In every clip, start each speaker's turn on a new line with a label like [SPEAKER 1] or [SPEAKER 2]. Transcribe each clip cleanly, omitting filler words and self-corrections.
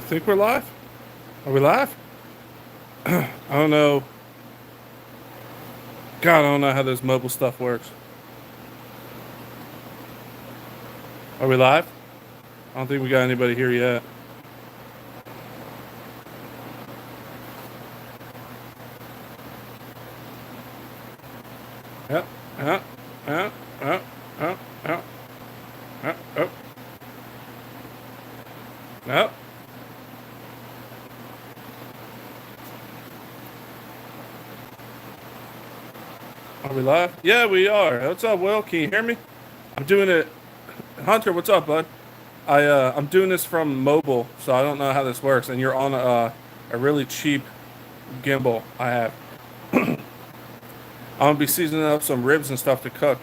[SPEAKER 1] think we're live. Are we live? I don't know. God, I don't know how this mobile stuff works. Are we live? I don't think we got anybody here yet. Yep. Yep. Yep. Yep. Yep. Yep. Yep. Yep. Yep. Are we live? Yeah, we are. What's up, Will? Can you hear me? I'm doing it. Hunter, what's up, bud? I'm doing this from mobile, so I don't know how this works. And you're on a really cheap gimbal I have. I'm gonna be seasoning up some ribs and stuff to cook,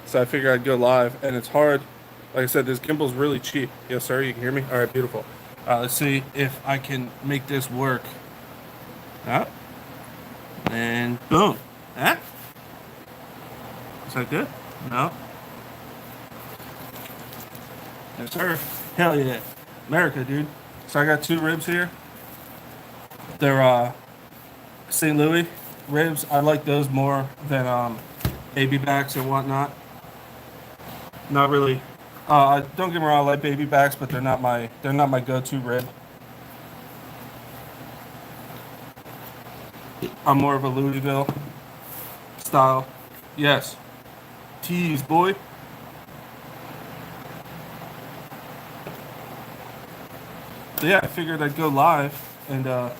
[SPEAKER 1] so I figured I'd go live. And it's hard. Like I said, this gimbal's really cheap. Yes, sir. You can hear me? All right, beautiful. Let's see if I can make this work. Ah, and boom. Ah, is that good? No. Yes, sir. Hell yeah, America, dude. So I got two ribs here. They're St. Louis ribs. I like those more than baby backs and whatnot. Not really. Don't get me wrong, I like baby backs, but they're not my go-to rib. I'm more of a Louisville style. Yes. Tease, boy. So yeah, I figured I'd go live, and I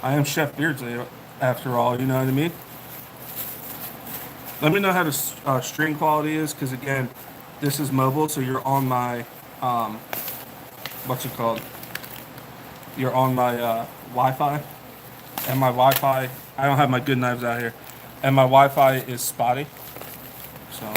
[SPEAKER 1] am Chef Beardsley after all. You know what I mean? Let me know how the stream quality is, because again, this is mobile, so you're on my what's it called? You're on my Wi-Fi, and my Wi-Fi. I don't have my good knives out here, and my Wi-Fi is spotty. So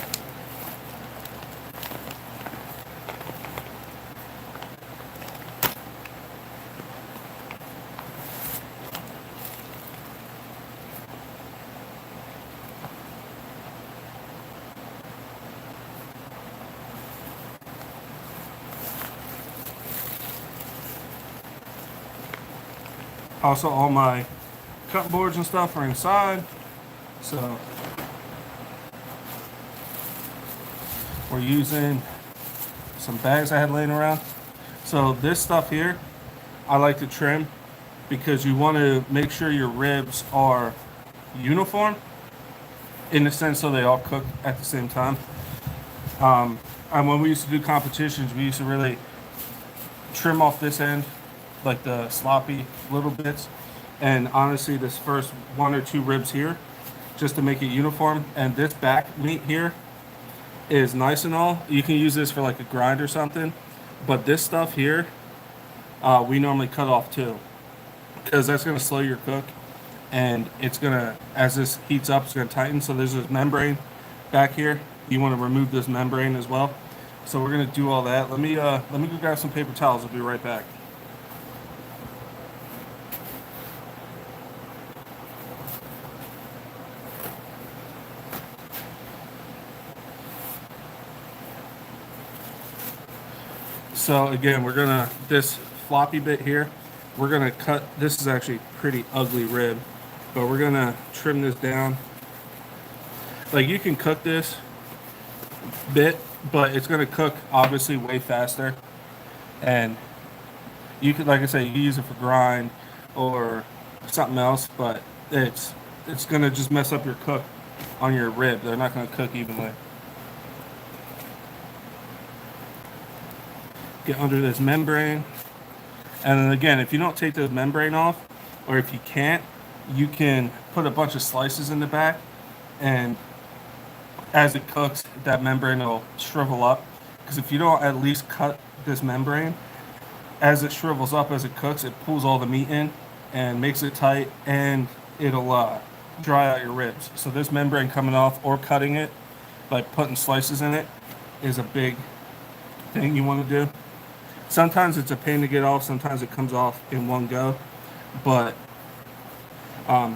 [SPEAKER 1] also all my cut boards and stuff are inside. So we're using some bags I had laying around. So this stuff here, I like to trim because you want to make sure your ribs are uniform in the sense so they all cook at the same time. And when we used to do competitions, we used to really trim off this end, like the sloppy little bits. And honestly, this first one or two ribs here, just to make it uniform. And this back meat here is nice and all. You can use this for like a grind or something. But this stuff here, we normally cut off too, because that's going to slow your cook. And it's going to, as this heats up, it's going to tighten. So there's this membrane back here. You want to remove this membrane as well. So we're going to do all that. Let me go grab some paper towels. I'll be right back. So again, this floppy bit here, we're gonna cut. This is actually pretty ugly rib, but we're gonna trim this down. Like, you can cook this bit, but it's gonna cook obviously way faster. And you could, like I say, you can use it for grind or something else, but it's gonna just mess up your cook on your rib. They're not gonna cook evenly. Get under this membrane. And then again, if you don't take the membrane off, or if you can't, you can put a bunch of slices in the back, and as it cooks, that membrane will shrivel up. Because if you don't at least cut this membrane, as it shrivels up as it cooks, it pulls all the meat in and makes it tight, and it'll dry out your ribs. So this membrane coming off or cutting it, like putting slices in it, is a big thing you want to do. Sometimes it's a pain to get off. Sometimes it comes off in one go. But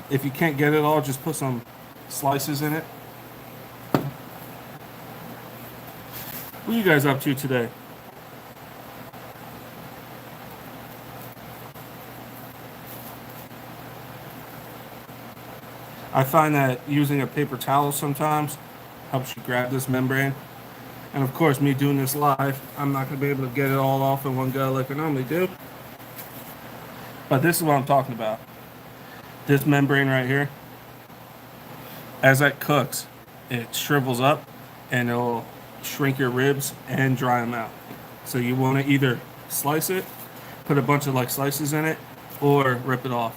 [SPEAKER 1] if you can't get it all, just put some slices in it. What are you guys up to today? I find that using a paper towel sometimes helps you grab this membrane. And of course, me doing this live, I'm not going to be able to get it all off in one go like I normally do. But this is what I'm talking about. This membrane right here, as that cooks, it shrivels up and it'll shrink your ribs and dry them out. So you want to either slice it, put a bunch of like slices in it, or rip it off.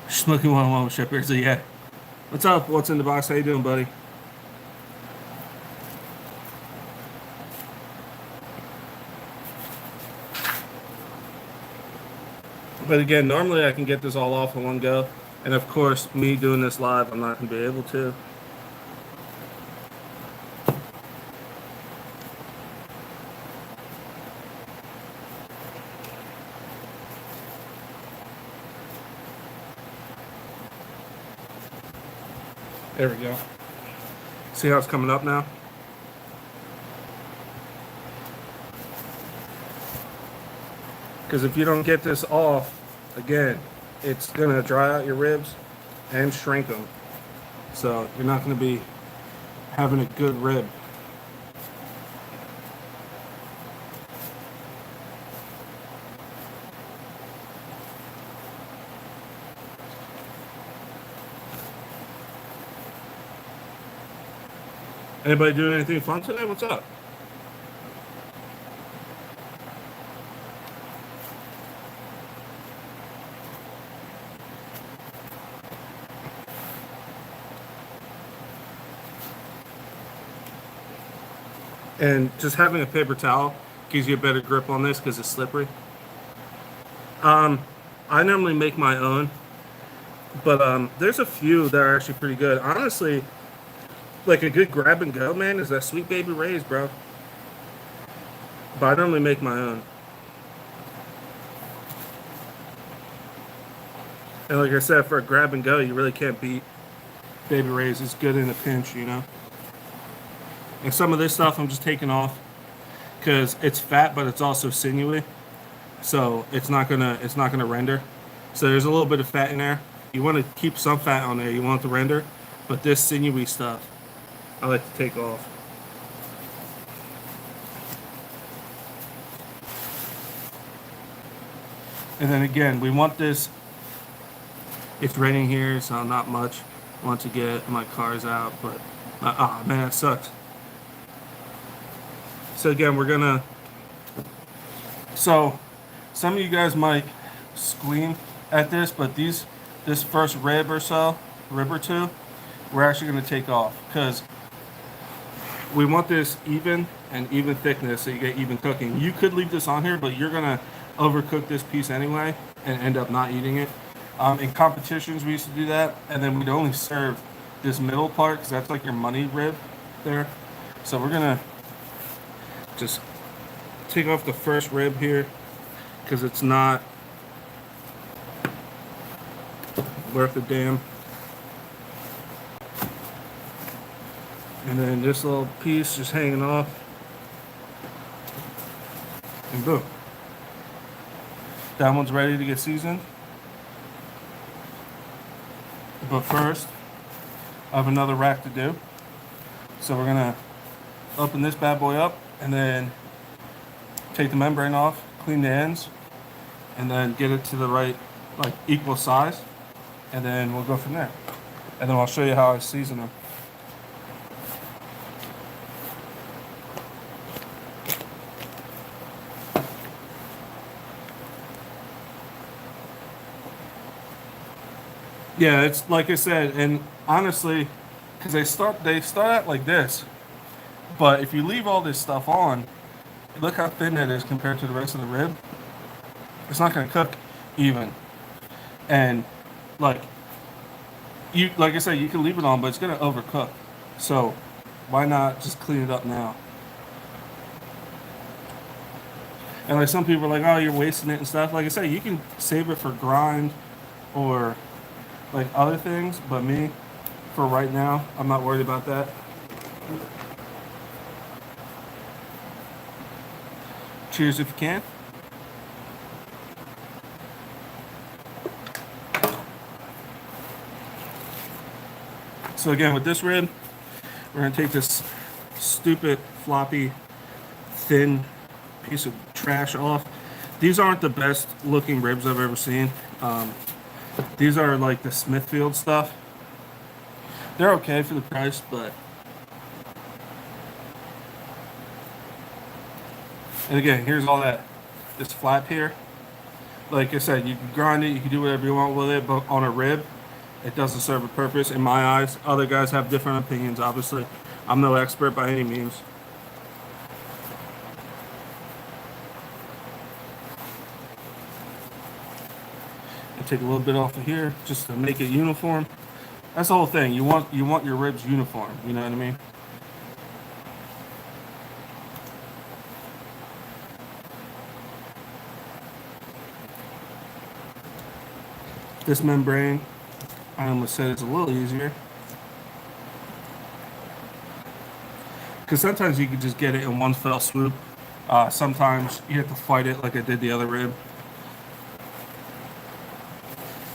[SPEAKER 1] Smoking 101 with Shipper. So yeah. What's up? What's in the box? How you doing, buddy? But again, normally I can get this all off in one go. And of course, me doing this live, I'm not going to be able to. There we go. See how it's coming up now? Because if you don't get this off, again, it's going to dry out your ribs and shrink them. So you're not going to be having a good rib. Anybody doing anything fun today? What's up? And just having a paper towel gives you a better grip on this because it's slippery. I normally make my own, but there's a few that are actually pretty good. Honestly, like a good grab and go, man, is that Sweet Baby Ray's, bro. But I normally make my own. And like I said, for a grab and go, you really can't beat Baby Ray's. It's good in a pinch, you know. And some of this stuff I'm just taking off because it's fat, but it's also sinewy, so it's not gonna render. So there's a little bit of fat in there. You want to keep some fat on there. You want it to render, but this sinewy stuff I like to take off. And then again, we want this. It's raining here, so not much. I want to get my cars out, but man, that sucks. So again, we're gonna. So some of you guys might scream at this, but this first rib or two, we're actually gonna take off because we want this even thickness so you get even cooking. You could leave this on here, but you're gonna overcook this piece anyway and end up not eating it. In competitions, we used to do that, and then we'd only serve this middle part because that's like your money rib there. So we're gonna just take off the first rib here because it's not worth a damn. And then this little piece just hanging off, and boom, that one's ready to get seasoned. But first, I have another rack to do, so we're gonna open this bad boy up and then take the membrane off, clean the ends, and then get it to the right, like equal size, and then we'll go from there. And then I'll show you how I season them. Yeah, it's like I said, and honestly, because they start out like this, but if you leave all this stuff on, look how thin that is compared to the rest of the rib. It's not going to cook even, and like I said, you can leave it on, but it's going to overcook. So why not just clean it up now? And like some people are like, oh, you're wasting it and stuff. Like I said, you can save it for grind or like other things, but me, for right now, I'm not worried about that. Cheers if you can. So again, with this rib, we're gonna take this stupid, floppy, thin piece of trash off. These aren't the best looking ribs I've ever seen. These are like the Smithfield stuff. They're okay for the price, but... And again, here's all that, this flap here. Like I said, you can grind it, you can do whatever you want with it, but on a rib, it doesn't serve a purpose in my eyes. Other guys have different opinions, obviously. I'm no expert by any means. And take a little bit off of here just to make it uniform. That's the whole thing. You want your ribs uniform, you know what I mean? This membrane, I almost said it's a little easier. Because sometimes you can just get it in one fell swoop. Sometimes you have to fight it like I did the other rib.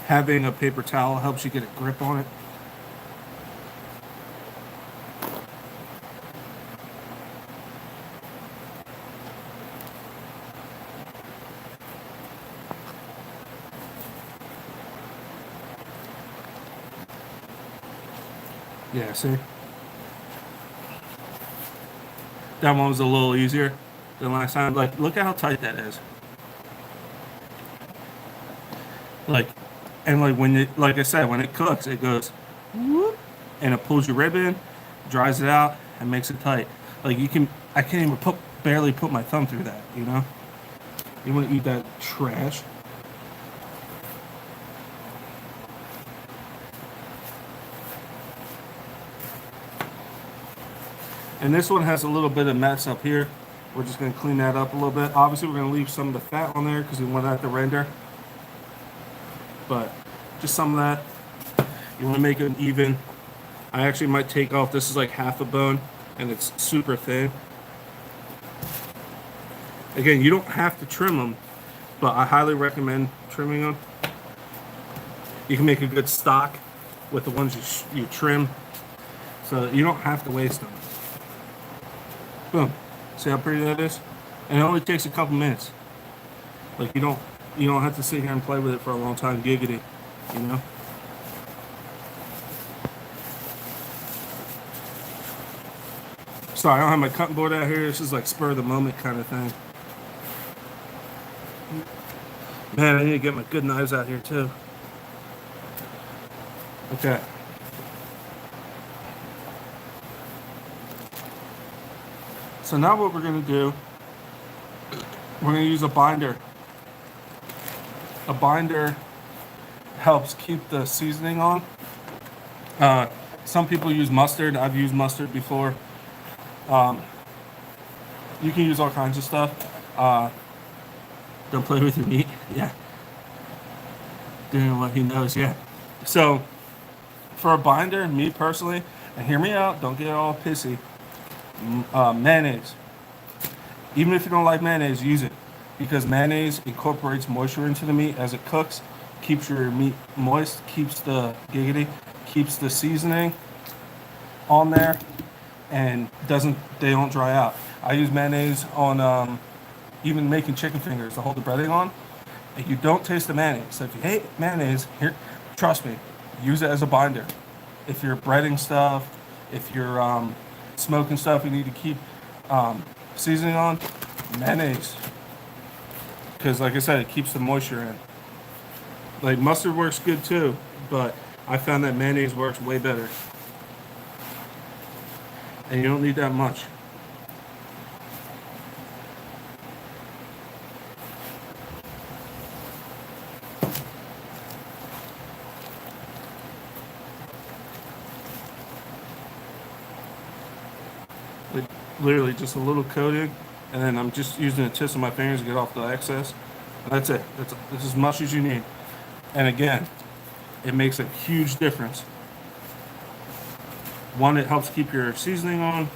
[SPEAKER 1] Having a paper towel helps you get a grip on it. Yeah, see? That one was a little easier than last time. Like, look at how tight that is. Like, and like when it, like I said, when it cooks, it goes whoop, and it pulls your rib in, dries it out, and makes it tight. Like I can't even barely put my thumb through that, you know? You want to eat that trash? And this one has a little bit of mess up here. We're just going to clean that up a little bit. Obviously, we're going to leave some of the fat on there because we want that to render. But just some of that. You want to make it even. I actually might take off. This is like half a bone, and it's super thin. Again, you don't have to trim them, but I highly recommend trimming them. You can make a good stock with the ones you trim, so you don't have to waste them. Boom. See how pretty that is? And it only takes a couple minutes. Like you don't have to sit here and play with it for a long time, giggity, you know? Sorry, I don't have my cutting board out here. This is like spur of the moment kind of thing. Man, I need to get my good knives out here too. Okay. So now what we're going to do, we're going to use a binder. A binder helps keep the seasoning on. Some people use mustard. I've used mustard before. You can use all kinds of stuff. Don't play with your meat. Yeah. Doing what he knows. Yeah. So for a binder, me personally, and hear me out, don't get all pissy. Mayonnaise. Even if you don't like mayonnaise, use it because mayonnaise incorporates moisture into the meat as it cooks, keeps your meat moist, keeps the keeps the seasoning on there, and they don't dry out. I use mayonnaise on even making chicken fingers to hold the breading on, and you don't taste the mayonnaise. So if you hate mayonnaise, here, trust me, use it as a binder. If you're breading stuff, if you're smoking stuff you need to keep seasoning on, mayonnaise. Because like I said, it keeps the moisture in. Like mustard works good too, but I found that mayonnaise works way better. And you don't need that much. Literally just a little coating, and then I'm just using the tips of my fingers to get off the excess. And that's it. That's as much as you need. And again, it makes a huge difference. One, it helps keep your seasoning on,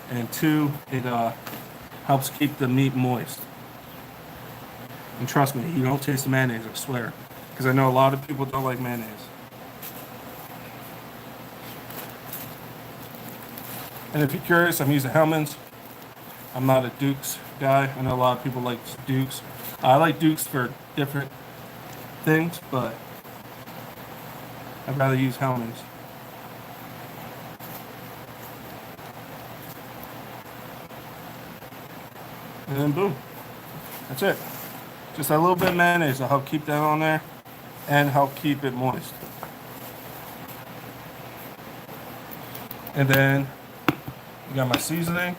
[SPEAKER 1] and two, it helps keep the meat moist. And trust me, you don't taste the mayonnaise, I swear. Because I know a lot of people don't like mayonnaise. And if you're curious, I'm using Hellman's. I'm not a Dukes guy. I know a lot of people like Dukes. I like Dukes for different things, but I'd rather use Hellman's. And then boom. That's it. Just a little bit of mayonnaise to help keep that on there and help keep it moist. And then you got my seasoning.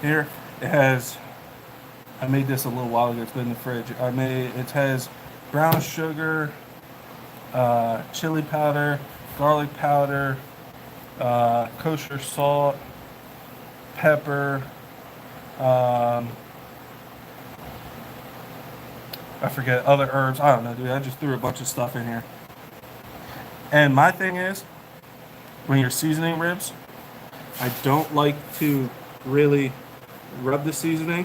[SPEAKER 1] Here it has, I made this a little while ago, it's been in the fridge. It has brown sugar, chili powder, garlic powder, kosher salt, pepper, I forget, other herbs. I don't know, dude. I just threw a bunch of stuff in here. And my thing is, when you're seasoning ribs, I don't like to really rub the seasoning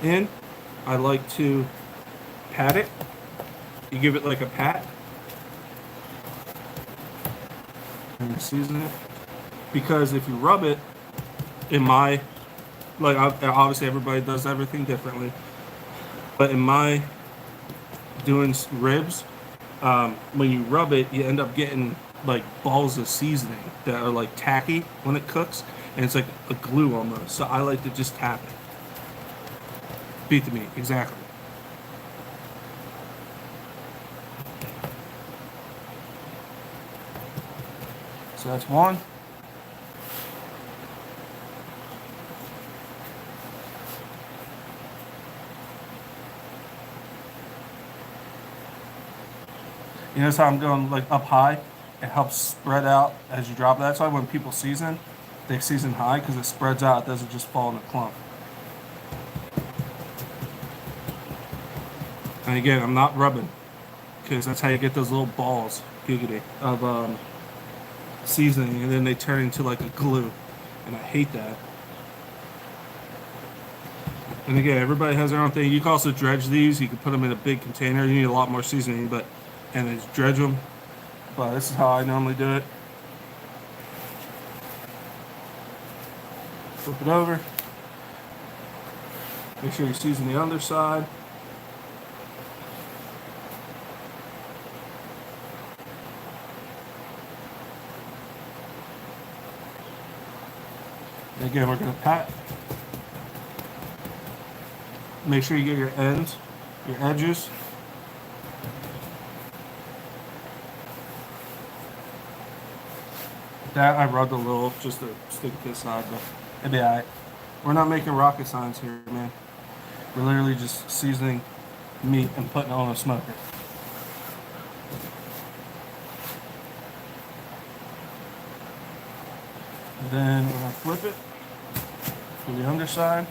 [SPEAKER 1] in. I like to pat it. You give it like a pat. And you season it. Because if you rub it, obviously everybody does everything differently. But in my doing ribs, when you rub it, you end up getting like balls of seasoning that are like tacky when it cooks, and it's like a glue almost. So I like to just tap it. Beat the meat, exactly. So that's one. You notice how I'm going like up high? It helps spread out as you drop it. That's why when people season, they season high because it spreads out. It doesn't just fall in a clump. And again, I'm not rubbing because that's how you get those little balls, giggity, of seasoning, and then they turn into like a glue. And I hate that. And again, everybody has their own thing. You can also dredge these. You can put them in a big container. You need a lot more seasoning, and then just dredge them. But this is how I normally do it. Flip it over. Make sure you season the underside. And again, we're going to pat. Make sure you get your ends, your edges. That I rubbed a little just to stick to the side, but it'd be alright. We're not making rocket science here, man. We're literally just seasoning meat and putting it on a smoker. And then we're gonna flip it to the underside.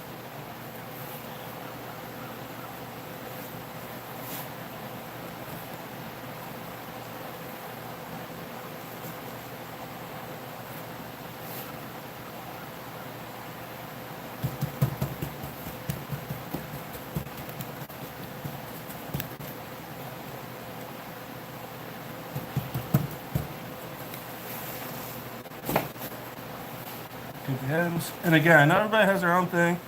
[SPEAKER 1] Ends. And again, I know everybody has their own thing.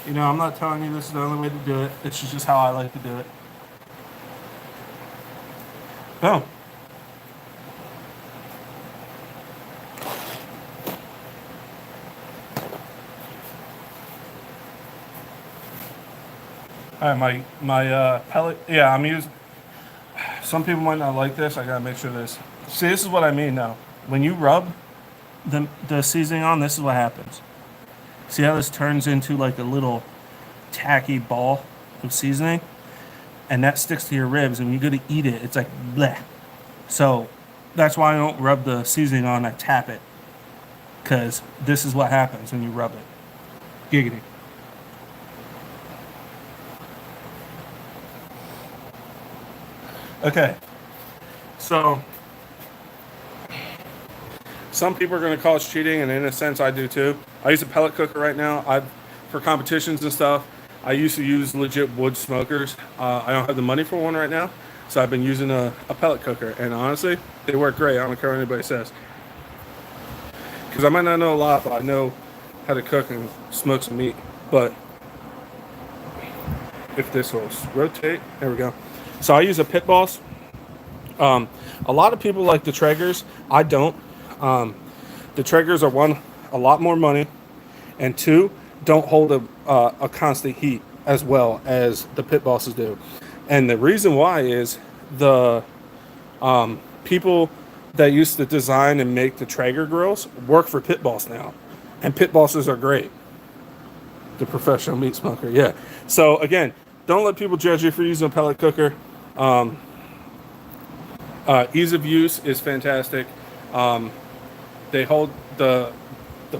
[SPEAKER 1] You know, I'm not telling you this is the only way to do it. It's just how I like to do it. Boom. All right, my pellet. Yeah, I'm using. Some people might not like this. I gotta make sure this. See, this is what I mean now. When you rub the seasoning on, this is what happens. See how this turns into like a little tacky ball of seasoning? And that sticks to your ribs, and when you go to eat it, it's like bleh. So that's why I don't rub the seasoning on, I tap it. Because this is what happens when you rub it. Giggity. Okay. So some people are going to call it cheating, and in a sense, I do too. I use a pellet cooker right now. For competitions and stuff, I used to use legit wood smokers. I don't have the money for one right now, so I've been using a pellet cooker. And honestly, they work great. I don't care what anybody says. because I might not know a lot, but I know how to cook and smoke some meat. But if this will rotate, there we go. So I use a Pit Boss. A lot of people like the Traegers. I don't. The Traegers are one, a lot more money, and two, don't hold a constant heat as well as the Pit Bosses do. And the reason why is the people that used to design and make the Traeger grills work for Pit Boss now, and Pit Bosses are great. The professional meat smoker, yeah. So again, don't let people judge you for using a pellet cooker. Ease of use is fantastic. They hold the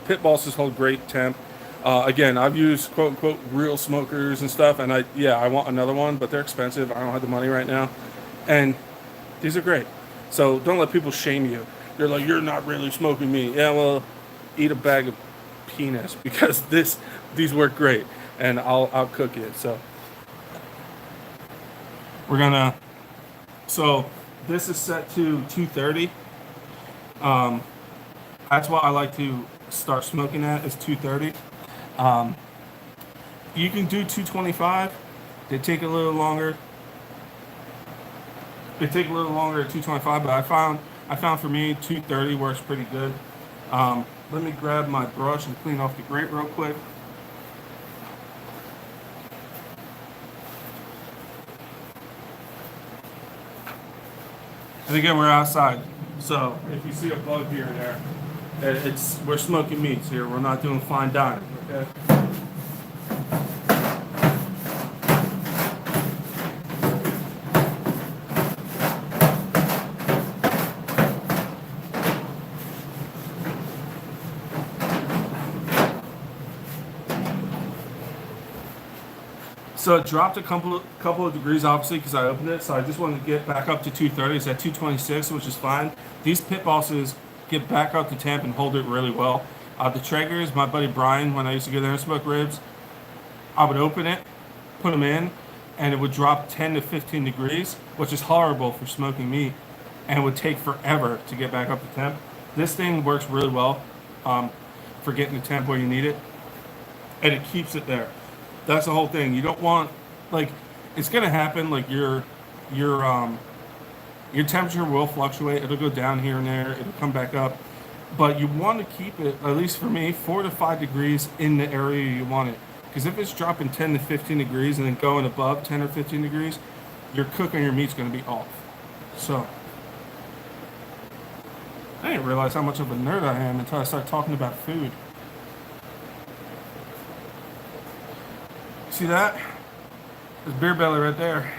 [SPEAKER 1] Pit Bosses hold great temp. Again, I've used quote unquote real smokers and stuff, and I want another one, but they're expensive. I don't have the money right now, and these are great. So don't let people shame you. You're like, you're not really smoking meat. Yeah, well, eat a bag of penis, because these work great, and I'll cook it. So we're gonna. So this is set to 230. That's what I like to start smoking at, is 230. You can do 225. They take a little longer. They take a little longer at 225, but I found for me 230 works pretty good. Let me grab my brush and clean off the grate real quick. And again, we're outside, so if you see a bug here and there, we're smoking meats here. We're not doing fine dining, okay? So it dropped a couple of degrees, obviously, because I opened it. So I just wanted to get back up to 230. It's at 226, which is fine. These Pit Bosses get back up to temp and hold it really well. The Traegers, my buddy Brian, when I used to go there and smoke ribs, I would open it, put them in, and it would drop 10 to 15 degrees, which is horrible for smoking meat, and it would take forever to get back up to temp. This thing works really well for getting the temp where you need it, and it keeps it there. That's the whole thing. You don't want, like, it's gonna happen. Like your temperature will fluctuate. It'll go down here and there. It'll come back up, but you want to keep it, at least for me, 4 to 5 degrees in the area you want it. Because if it's dropping 10 to 15 degrees and then going above 10 or 15 degrees, your cook on your meat's gonna be off. So I didn't realize how much of a nerd I am until I started talking about food. See that? There's beer belly right there.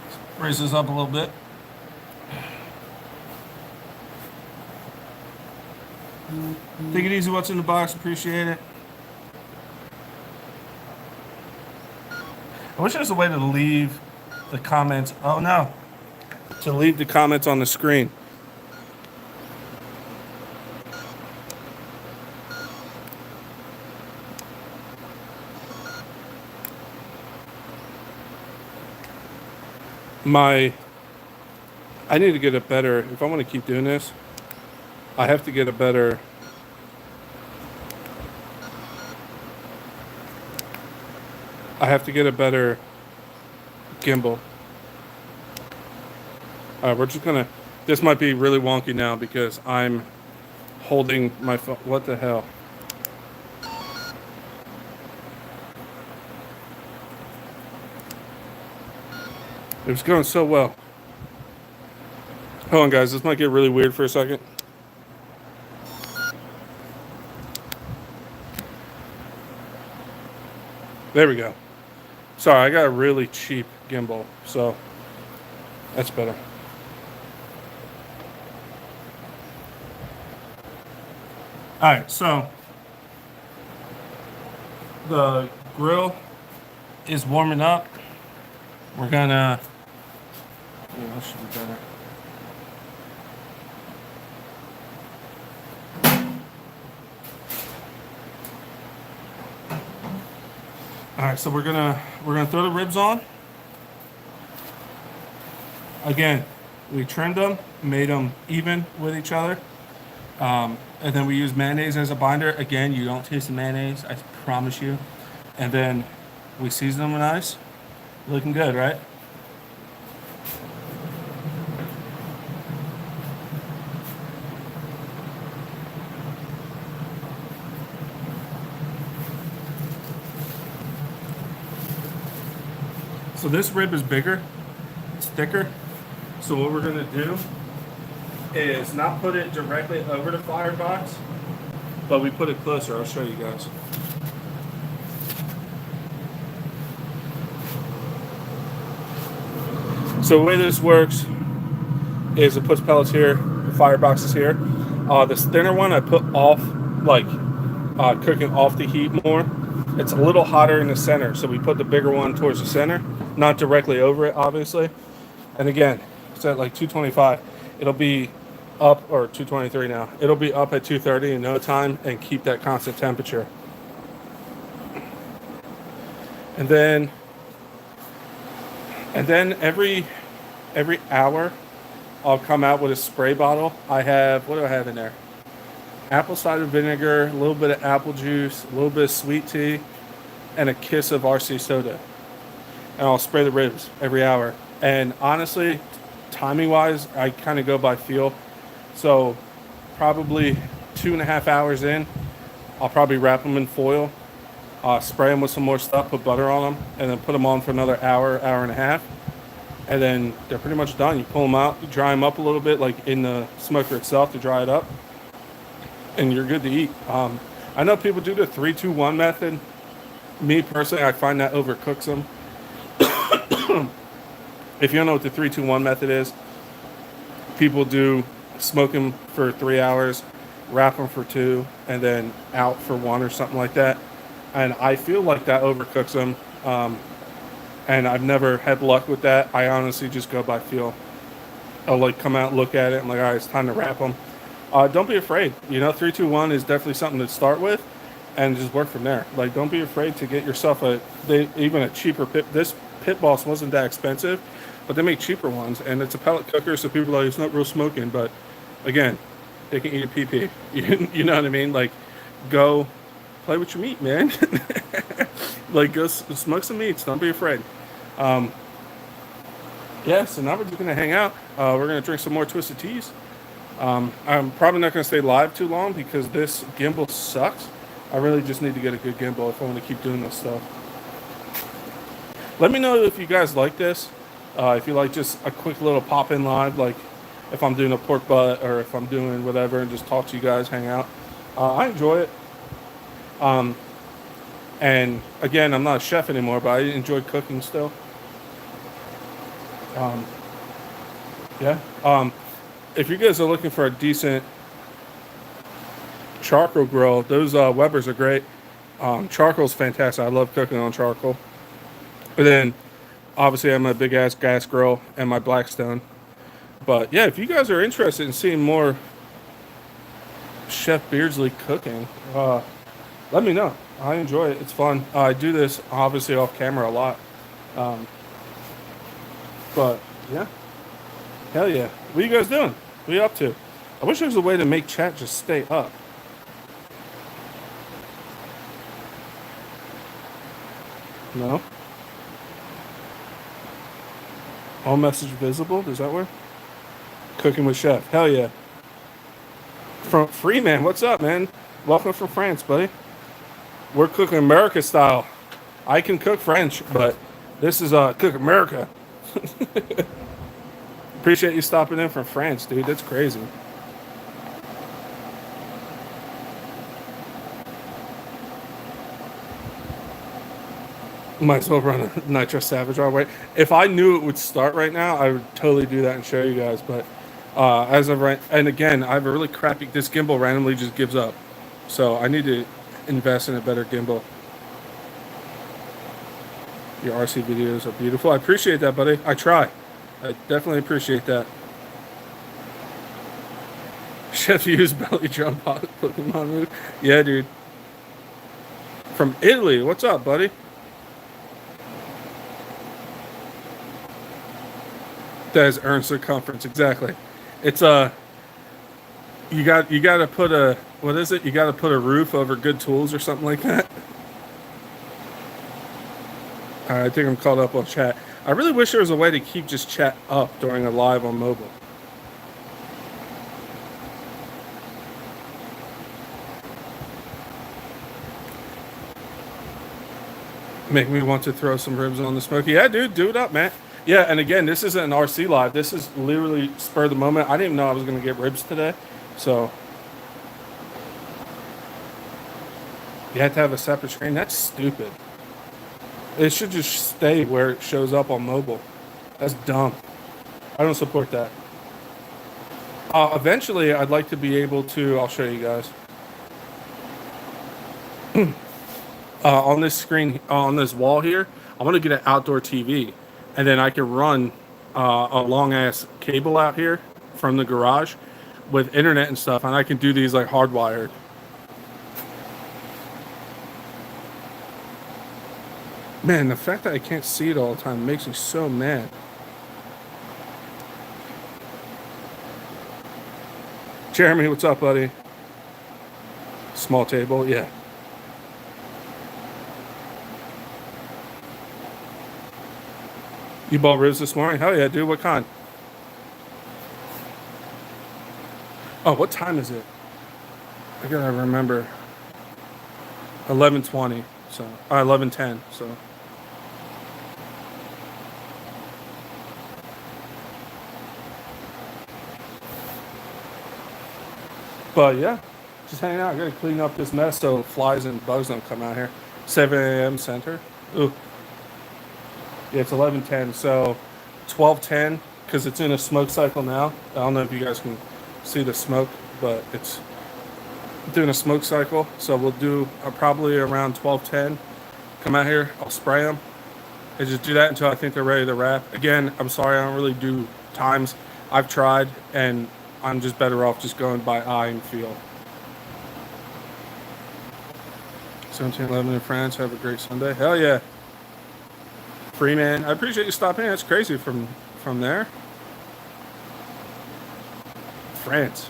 [SPEAKER 1] Let's raise this up a little bit. Take it easy, what's in the box, appreciate it. I wish there was a way to leave the comments. Oh no. To leave the comments on the screen. I need to get a better, if I want to keep doing this, I have to get a better, gimbal. Alright, we're just gonna, this might be really wonky now because I'm holding my phone. What the hell? It was going so well. Hold on, guys. This might get really weird for a second. There we go. Sorry, I got a really cheap gimbal, so that's better. Alright, so the grill is warming up. We're gonna, yeah, that should be better. All right, so we're gonna throw the ribs on. Again, We trimmed them, made them even with each other. And then we use mayonnaise as a binder. Again, you don't taste the mayonnaise, I promise you. And then we season them with ice. Looking good, right? So this rib is bigger, it's thicker. So what we're gonna do is not put it directly over the firebox, but we put it closer. I'll show you guys. So the way this works is it puts pellets here, the firebox is here. This thinner one I put off, like cooking off the heat more. It's a little hotter in the center, so we put the bigger one towards the center, not directly over it, obviously. And again, it's at like 225. It'll be up, or 223 now. It'll be up at 230 in no time and keep that constant temperature. And then every hour I'll come out with a spray bottle. I have, what do I have in there? Apple cider vinegar, a little bit of apple juice, a little bit of sweet tea, and a kiss of RC soda. And I'll spray the ribs every hour. And honestly, timing wise, I kind of go by feel. So probably 2.5 hours in, I'll probably wrap them in foil, spray them with some more stuff, put butter on them, and then put them on for another hour, hour and a half. And then they're pretty much done. You pull them out, you dry them up a little bit, like in the smoker itself to dry it up, and you're good to eat. I know people do the 3-2-1 method. Me personally, I find that overcooks them. If you don't know what the 3-2-1 method is, people do smoke them for 3 hours, wrap them for 2, and then out for 1 or something like that. And I feel like that overcooks them. And I've never had luck with that. I honestly just go by feel. I'll like come out, look at it, and like, all right, it's time to wrap them. Don't be afraid. 3-2-1 is definitely something to start with, and just work from there. Like, don't be afraid to get yourself even a cheaper pit. This Pit Boss wasn't that expensive, but they make cheaper ones, and it's a pellet cooker, so people are like, it's not real smoking, but again, they can eat a PP. You know what I mean? Like, go play with your meat, man. Like, go smoke some meats. Don't be afraid. Yeah, so now we're just gonna hang out. We're gonna drink some more Twisted Teas. I'm probably not gonna stay live too long because this gimbal sucks. I really just need to get a good gimbal if I want to keep doing this stuff. Let me know if you guys like this. If you like just a quick little pop-in live, like if I'm doing a pork butt or if I'm doing whatever, and just talk to you guys, hang out. I enjoy it. And again, I'm not a chef anymore, but I enjoy cooking still. Yeah. If you guys are looking for a decent charcoal grill, those Weber's are great. Charcoal's fantastic. I love cooking on charcoal. And then, obviously, I have my big-ass gas grill and my Blackstone. But, yeah, if you guys are interested in seeing more Chef Beardsley cooking, let me know. I enjoy it. It's fun. I do this, obviously, off camera a lot. But, yeah. Hell yeah. What are you guys doing? What are you up to? I wish there was a way to make chat just stay up. No? All message visible? Does that work? Cooking with Chef. Hell yeah. From Freeman, what's up, man? Welcome from France, buddy. We're cooking America style. I can cook French, but this is Cook America. Appreciate you stopping in from France, dude. That's crazy. Might as well run a Nitro Savage all right. If I knew it would start right now, I would totally do that and show you guys. But as of right, and again, I have a really crappy. This gimbal randomly just gives up, so I need to invest in a better gimbal. Your RC videos are beautiful. I appreciate that, buddy. I try. I definitely appreciate that. Chef used belly drum Pokemon move. Yeah, dude. From Italy. What's up, buddy? That is earned circumference, exactly. It's you got to put a, what is it? You got to put a roof over good tools or something like that. All right, I think I'm caught up on chat. I really wish there was a way to keep just chat up during a live on mobile. Make me want to throw some ribs on the smoky. Yeah, dude, do it up, man. Yeah, and again, this isn't an RC live. This is literally spur of the moment. I didn't even know I was going to get ribs today. So, you have to have a separate screen. That's stupid. It should just stay where it shows up on mobile. That's dumb. I don't support that. Eventually, I'd like to be able to, I'll show you guys. On this screen, on this wall here, I want to get an outdoor TV. And then I can run a long-ass cable out here from the garage with internet and stuff. And I can do these like hardwired. Man, the fact that I can't see it all the time makes me so mad. Jeremy, what's up, buddy? Small table, yeah. You bought ribs this morning? Hell yeah, dude. What kind? Oh, what time is it? I gotta remember. 11:20. So 11:10. So. But yeah, just hanging out. I gotta clean up this mess so flies and bugs don't come out here. 7 a.m. center. Ooh. Yeah, it's 11:10. So 12:10 because it's in a smoke cycle now. I don't know if you guys can see the smoke, but it's doing a smoke cycle. So we'll do probably around 12:10. Come out here. I'll spray them and just do that until I think they're ready to wrap. Again, I'm sorry I don't really do times. I've tried and I'm just better off just going by eye and feel. 1711 in France. Have a great Sunday. Hell yeah. Freeman, I appreciate you stopping in. That's crazy from there. France.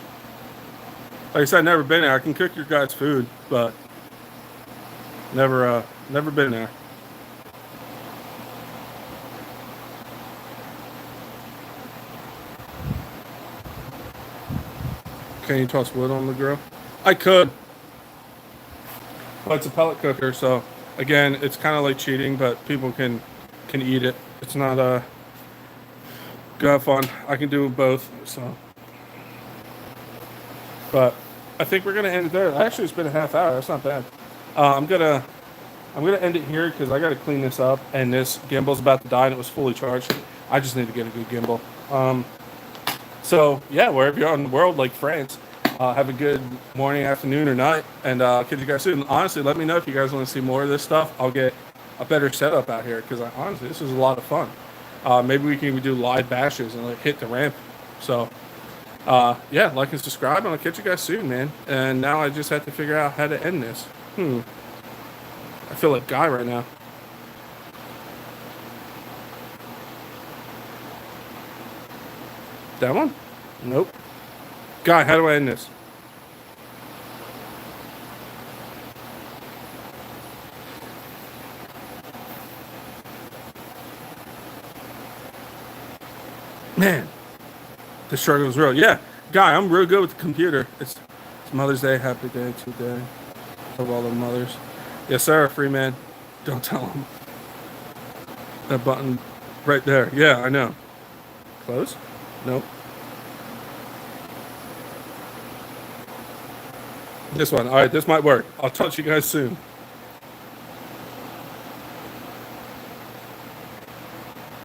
[SPEAKER 1] Like I said, I've never been there. I can cook your guys' food, but never been there. Can you toss wood on the grill? I could. But it's a pellet cooker, so again, it's kind of like cheating, but people can eat it. It's not go have fun. I can do both, so. But I think we're gonna end it there. Actually, it's been a half hour. That's not bad. I'm gonna end it here because I gotta clean this up, and this gimbal's about to die, and it was fully charged. I just need to get a good gimbal. So yeah, wherever you're in the world, like France, have a good morning, afternoon, or night, and I'll catch you guys soon. Honestly, let me know if you guys want to see more of this stuff. I'll get a better setup out here because honestly, this was a lot of fun. Maybe we can even do live bashes and like hit the ramp. So yeah, like and subscribe, and I'll catch you guys soon, man. And now I just have to figure out how to end this. I feel like Guy right now. That one? Nope. Guy, how do I end this? Man, the struggle is real. Yeah, Guy, I'm real good with the computer. It's Mother's Day. Happy day today. Of all the mothers. Yes, sir, free man. Don't tell him. That button right there. Yeah, I know. Close? Nope. This one. All right, this might work. I'll talk to you guys soon.